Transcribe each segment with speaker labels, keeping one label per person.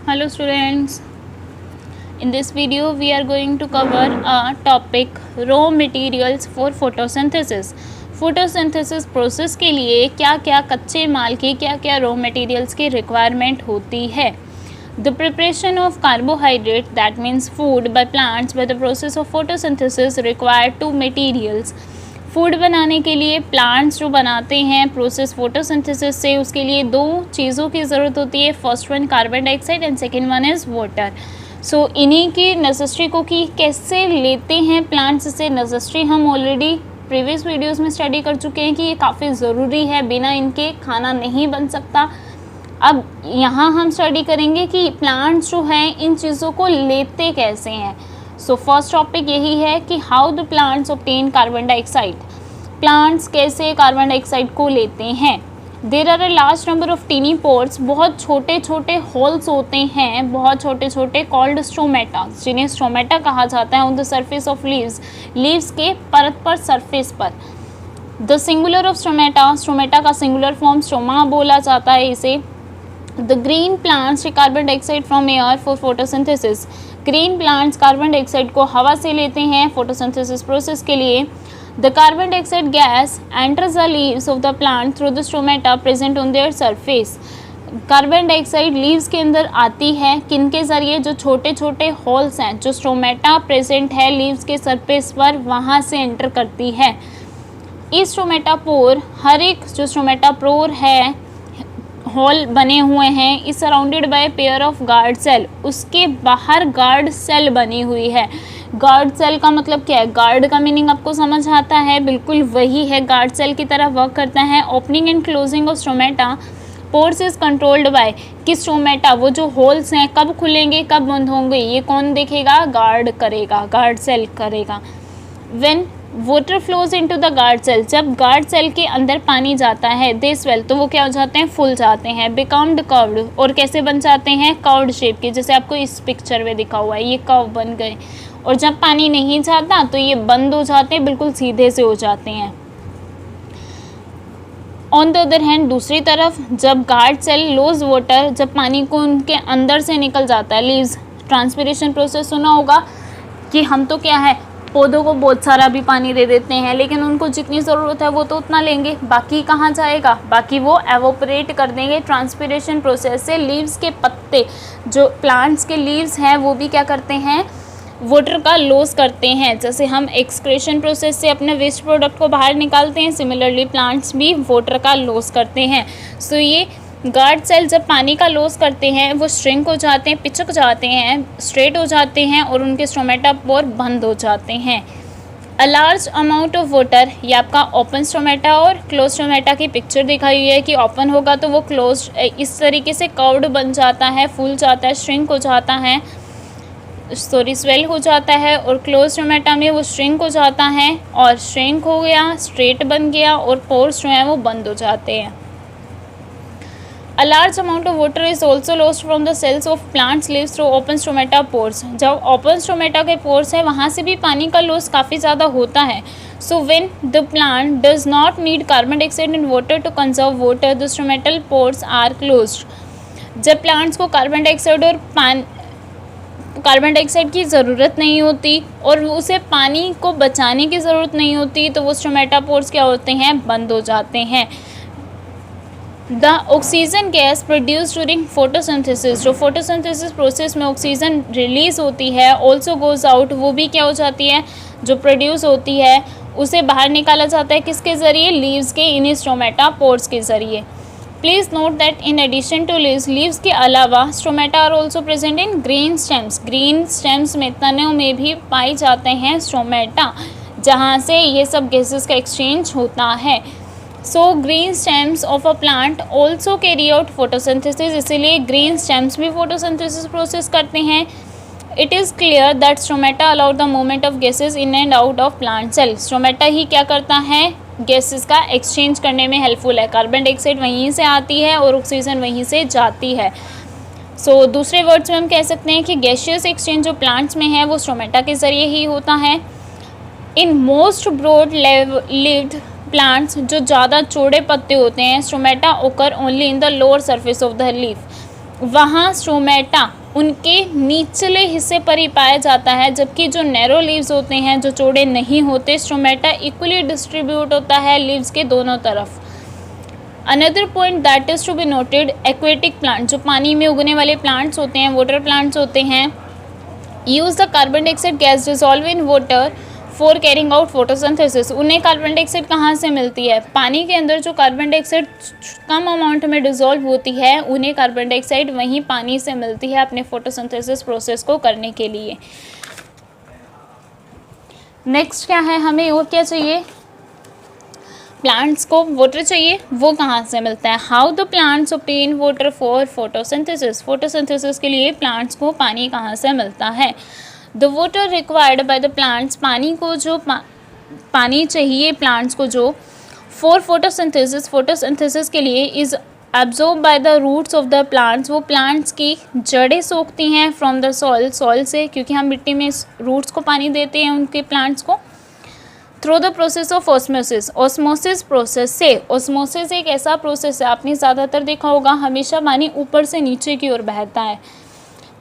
Speaker 1: Hello students, in this video we are going to cover a topic raw materials for photosynthesis. photosynthesis process के लिए क्या क्या कच्चे माल की क्या क्या रॉ मटेरियल्स की रिक्वायरमेंट होती है. The preparation of carbohydrate, that means food, by plants by the process of photosynthesis require two materials. Food बनाने के लिए प्लांट्स जो बनाते हैं प्रोसेस फोटोसिंथेसिस से, उसके लिए दो चीज़ों की ज़रूरत होती है. First one carbon dioxide and second one is water. So इन्हीं की नेसेसिटी को कि कैसे लेते हैं प्लांट्स से, नेसेसिटी हम ऑलरेडी प्रीवियस वीडियोस में स्टडी कर चुके हैं कि ये काफ़ी ज़रूरी है, बिना इनके खाना नहीं बन सकता. अब यहाँ हम स्टडी करेंगे कि प्लांट्स जो हैं इन चीज़ों को लेते कैसे हैं. सो फर्स्ट टॉपिक यही है कि how the plants obtain carbon dioxide. Plants कैसे कार्बन डाइऑक्साइड को लेते हैं. There are a large number of tiny pores, बहुत छोटे छोटे होल्स होते हैं, बहुत छोटे छोटे, कॉल्ड स्ट्रोमेटा, जिन्हें स्ट्रोमेटा कहा जाता है, on the surface of leaves, leaves के परत पर, सरफेस पर. The singular of stromata, stromata का सिंगुलर फॉर्म स्ट्रोमा बोला जाता है इसे. The green plants carbon dioxide from air for photosynthesis. Green plants carbon dioxide को हवा से लेते हैं फोटोसिंथेसिस प्रोसेस के लिए. The carbon dioxide gas enters the leaves of the plant through the stromata present on their surface. Carbon dioxide leaves के अंदर आती है किनके ज़रिए, जो छोटे छोटे होल्स हैं, जो स्ट्रोमेटा प्रेजेंट है लीव्स के सरफेस पर, वहाँ से एंटर करती है. इस स्ट्रोमेटा पोर, हर एक जो स्ट्रोमेटा पोर है, होल बने हुए हैं, is surrounded by pair of guard cell, उसके बाहर गार्ड सेल बनी हुई है. गार्ड सेल का मतलब क्या है, गार्ड का मीनिंग आपको समझ आता है, बिल्कुल वही है, गार्ड सेल की तरह वर्क करता है. Opening and closing of stromata pores is controlled by, कि स्ट्रोमेटा वो जो होल्स हैं कब खुलेंगे कब बंद होंगे ये कौन देखेगा, गार्ड करेगा, गार्ड सेल करेगा. When water flows into the guard cell, जब गार्ड सेल के अंदर पानी जाता है, दे स्वेल, तो वो क्या हो जाते हैं, फूल जाते हैं. बिकम्ड कर्व्ड, और कैसे बन जाते हैं, कर्व्ड शेप के, जैसे आपको इस पिक्चर में दिखा हुआ है, ये कर्व बन गए. और जब पानी नहीं जाता तो ये बंद हो जाते हैं, बिल्कुल सीधे से हो जाते हैं. ऑन द अदर हैंड, दूसरी तरफ जब गार्ड सेल लूज वाटर, जब पानी को उनके अंदर से निकल जाता है, लीव्स, ट्रांसपिरेशन प्रोसेस सुना होगा कि हम तो क्या है, पौधों को बहुत सारा भी पानी दे देते हैं, लेकिन उनको जितनी ज़रूरत है वो तो उतना लेंगे, बाकी कहाँ जाएगा, बाकी वो एवोपरेट कर देंगे ट्रांसपिरेशन प्रोसेस से. लीव्स के पत्ते, जो प्लांट्स के लीव्स हैं, वो भी क्या करते हैं, वाटर का लॉस करते हैं. जैसे हम एक्सक्रीशन प्रोसेस से अपने वेस्ट प्रोडक्ट को बाहर निकालते हैं, सिमिलरली प्लांट्स भी वाटर का लॉस करते हैं. सो ये गार्ड सेल जब पानी का लॉस करते हैं, वो श्रिंक हो जाते हैं, पिचक जाते हैं, स्ट्रेट हो जाते हैं, और उनके स्ट्रोमेटा पोर बंद हो जाते हैं. A large amount of water, ये आपका ओपन स्ट्रोमेटा और क्लोज स्ट्रोमेटा की पिक्चर दिखाई हुई है कि ओपन होगा तो वो क्लोज इस तरीके से कर्व्ड बन जाता है, फूल जाता है, श्रिंक हो जाता है, स्वेल हो जाता है. और क्लोज स्ट्रोमेटा में वो श्रिंक हो जाता है, और श्रिंक हो गया, स्ट्रेट बन गया, और पोर्स जो हैं वो बंद हो जाते हैं. A large amount of water is also lost from the cells of plants leaves through open stromata pores. जब open stromata के pores है, वहाँ से भी पानी का लॉस काफ़ी ज़्यादा होता है. So when the plant does not need carbon dioxide and water to conserve water, the stromatal pores are closed. जब प्लांट्स को कार्बन डाइऑक्साइड और कार्बन डाइऑक्साइड की ज़रूरत नहीं होती और उसे पानी को बचाने की ज़रूरत नहीं होती, तो वो स्ट्रोमेटा पोर्स क्या होते हैं, बंद हो जाते हैं. The oxygen gas produce during photosynthesis, जो फोटोसिंथेसिस प्रोसेस में ऑक्सीजन रिलीज होती है, ऑल्सो गोज आउट, वो भी क्या हो जाती है, जो प्रोड्यूस होती है उसे बाहर निकाला जाता है, किसके ज़रिए, लीव्स के इन स्ट्रोमेटा पोर्स के ज़रिए. Please note that in addition to leaves, leaves के अलावा stomata are also present in green stems. Green stems में, तनों में भी पाए जाते हैं स्ट्रोमेटा, जहाँ से ये सब गैसेस का एक्सचेंज होता है. So green stems of a plant also carry out photosynthesis, इसीलिए ग्रीन स्टेम्स भी फोटोसिंथेसिस प्रोसेस करते हैं. It is clear that stomata allow the movement of gases in and out of plant cell. Stomata ही क्या करता है, gases का exchange करने में हेल्पफुल है. कार्बन डाइऑक्साइड वहीं से आती है और ऑक्सीजन वहीं से जाती है. सो दूसरे वर्ड्स में हम कह सकते हैं कि गैशियस एक्सचेंज जो प्लांट्स में है वो स्ट्रोमेटा के ज़रिए ही होता है. In most broad leaved plants, जो ज़्यादा चौड़े पत्ते होते हैं, stomata occur only in the lower surface of the leaf. वहाँ स्ट्रोमेटा उनके निचले हिस्से पर ही पाया जाता है, जबकि जो नैरो लीव्स होते हैं, जो चौड़े नहीं होते, स्टोमेटा इक्वली डिस्ट्रीब्यूट होता है लीव्स के दोनों तरफ। Another point that is to be noted, aquatic plant, जो पानी में उगने वाले प्लांट्स होते हैं, वाटर प्लांट्स होते हैं, use the carbon dioxide gas dissolve in water for carrying out photosynthesis. उन्हें कार्बन डाइऑक्साइड कहाँ से मिलती है? पानी के अंदर जो कार्बन डाइऑक्साइड कम अमाउंट में डिजॉल्व होती है, उन्हें कार्बन डाइऑक्साइड वहीं पानी से मिलती है अपने फोटोसिंथेसिस प्रोसेस को करने के लिए। नेक्स्ट क्या है, हमें और क्या चाहिए? प्लांट्स को वाटर चाहिए, वो कहाँ से मिलता है? How the plants obtain water for photosynthesis. Photosynthesis के लिए प्लांट्स को पानी कहाँ से मिलता है? The water required by the plants, पानी को जो पानी चाहिए प्लांट्स को जो फॉर फोटोसिंथेसिस, फोटोसिंथेसिस के लिए, is absorb by the roots of the plants, वो प्लांट्स की जड़ें सोखती हैं फ्रॉम द सॉइल, सॉइल से, क्योंकि हम मिट्टी में रूट्स को पानी देते हैं उनके प्लांट्स को, through the process of osmosis, osmosis process से। ऑस्मोसिस एक ऐसा प्रोसेस है, आपने ज़्यादातर देखा होगा, हमेशा पानी ऊपर से नीचे की ओर बहता है,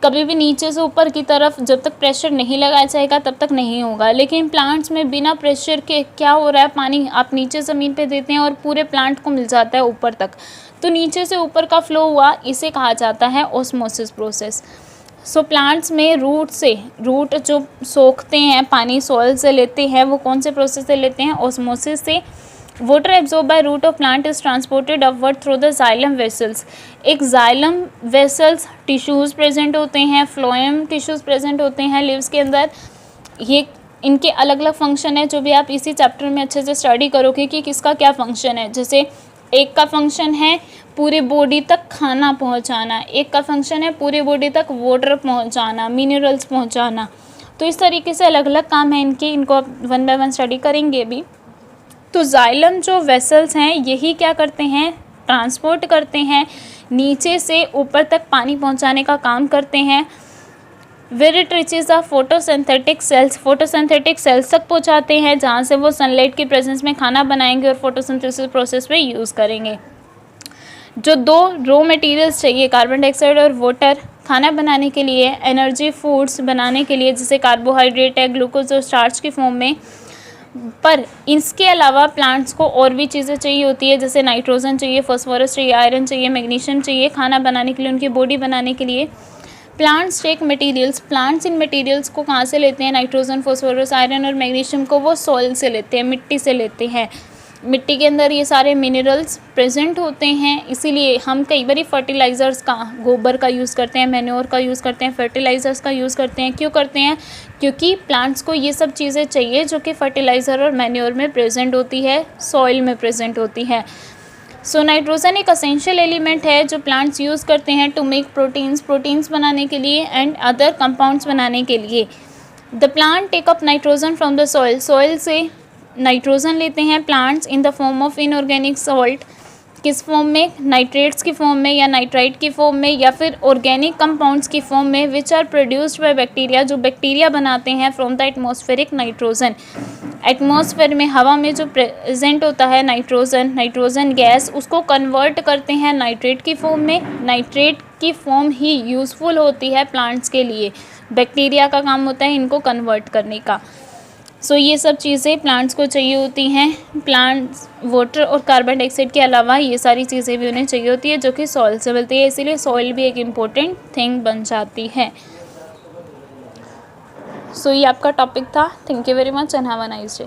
Speaker 1: कभी भी नीचे से ऊपर की तरफ जब तक प्रेशर नहीं लगाया जाएगा तब तक नहीं होगा। लेकिन प्लांट्स में बिना प्रेशर के क्या हो रहा है, पानी आप नीचे ज़मीन पे देते हैं और पूरे प्लांट को मिल जाता है ऊपर तक, तो नीचे से ऊपर का फ्लो हुआ, इसे कहा जाता है ऑस्मोसिस प्रोसेस। सो प्लांट्स में रूट जो सोखते हैं पानी सॉइल से लेते हैं, वो कौन से प्रोसेस से लेते हैं? ऑस्मोसिस से। Water absorb by root of plant is transported upward through the xylem vessels. एक जाइलम वेसल्स टिश्यूज़ प्रेजेंट होते हैं, फ्लोएम टिश्यूज़ प्रेजेंट होते हैं लीव्स के अंदर। ये इनके अलग अलग फंक्शन है, जो भी आप इसी चैप्टर में अच्छे से स्टडी करोगे कि किसका क्या फंक्शन है। जैसे एक का फंक्शन है पूरी बॉडी तक खाना पहुंचाना, एक का फंक्शन है पूरी बॉडी तक वाटर पहुंचाना, मिनरल्स पहुंचाना। तो इस तरीके से अलग अलग काम है इनके, इनको आप वन बाय वन स्टडी करेंगे भी। तो जाइलम जो वेसल्स हैं, यही क्या करते हैं? ट्रांसपोर्ट करते हैं, नीचे से ऊपर तक पानी पहुंचाने का काम करते हैं। Where it reaches the photosynthetic cells, photosynthetic cells तक पहुंचाते हैं, जहाँ से वो सनलाइट की प्रेजेंस में खाना बनाएंगे और फोटोसिंथेसिस प्रोसेस में यूज़ करेंगे। जो दो रॉ मटेरियल्स चाहिए, कार्बन डाइऑक्साइड और वाटर, खाना बनाने के लिए, एनर्जी फूड्स बनाने के लिए, जैसे कार्बोहाइड्रेट है, ग्लूकोज और स्टार्च की फॉर्म में, पर इसके अलावा प्लांट्स को और भी चीज़ें चाहिए होती है, जैसे नाइट्रोजन चाहिए, फास्फोरस चाहिए, आयरन चाहिए, मैग्नीशियम चाहिए खाना बनाने के लिए, उनकी बॉडी बनाने के लिए। प्लांट्स टेक मटेरियल्स, प्लांट्स इन मटेरियल्स को कहाँ से लेते हैं? नाइट्रोजन, फास्फोरस, आयरन और मैग्नीशियम को वो सॉइल से लेते हैं, मिट्टी से लेते हैं। मिट्टी के अंदर ये सारे मिनरल्स प्रेजेंट होते हैं, इसीलिए हम कई बार फर्टिलाइज़र्स का, गोबर का यूज़ करते हैं, मैन्योर का यूज़ करते हैं, फर्टिलाइज़र्स का यूज़ करते हैं। क्यों करते हैं? क्योंकि प्लांट्स को ये सब चीज़ें चाहिए जो कि फर्टिलाइज़र और मैन्योर में प्रेजेंट होती है, सॉइल में प्रेजेंट होती है। सो नाइट्रोजन एक असेंशियल एलिमेंट है जो प्लांट्स यूज़ करते हैं टू मेक प्रोटीन्स बनाने के लिए एंड अदर कंपाउंड्स बनाने के लिए। The plant take up nitrogen from the soil, soil से नाइट्रोजन लेते हैं plants in the form of inorganic salt, किस फॉर्म में? नाइट्रेट्स की फॉर्म में या नाइट्राइट की फॉर्म में या फिर ऑर्गेनिक कंपाउंड्स की फॉर्म में, which are produced by bacteria, जो बैक्टीरिया बनाते हैं from the atmospheric nitrogen. Atmosphere में, हवा में जो प्रेजेंट होता है नाइट्रोजन गैस, उसको कन्वर्ट करते हैं नाइट्रेट की फॉर्म में। नाइट्रेट की फॉर्म ही यूज़फुल होती है प्लांट्स के लिए, बैक्टीरिया का काम होता है इनको कन्वर्ट करने का। सो ये सब चीज़ें प्लांट्स को चाहिए होती हैं। प्लांट्स वाटर और कार्बन डाइऑक्साइड के अलावा ये सारी चीज़ें भी उन्हें चाहिए होती है जो कि सॉइल से मिलती है, इसीलिए सॉइल भी एक इम्पोर्टेंट थिंग बन जाती है। सो ये आपका टॉपिक था। Thank you very much and have a nice day.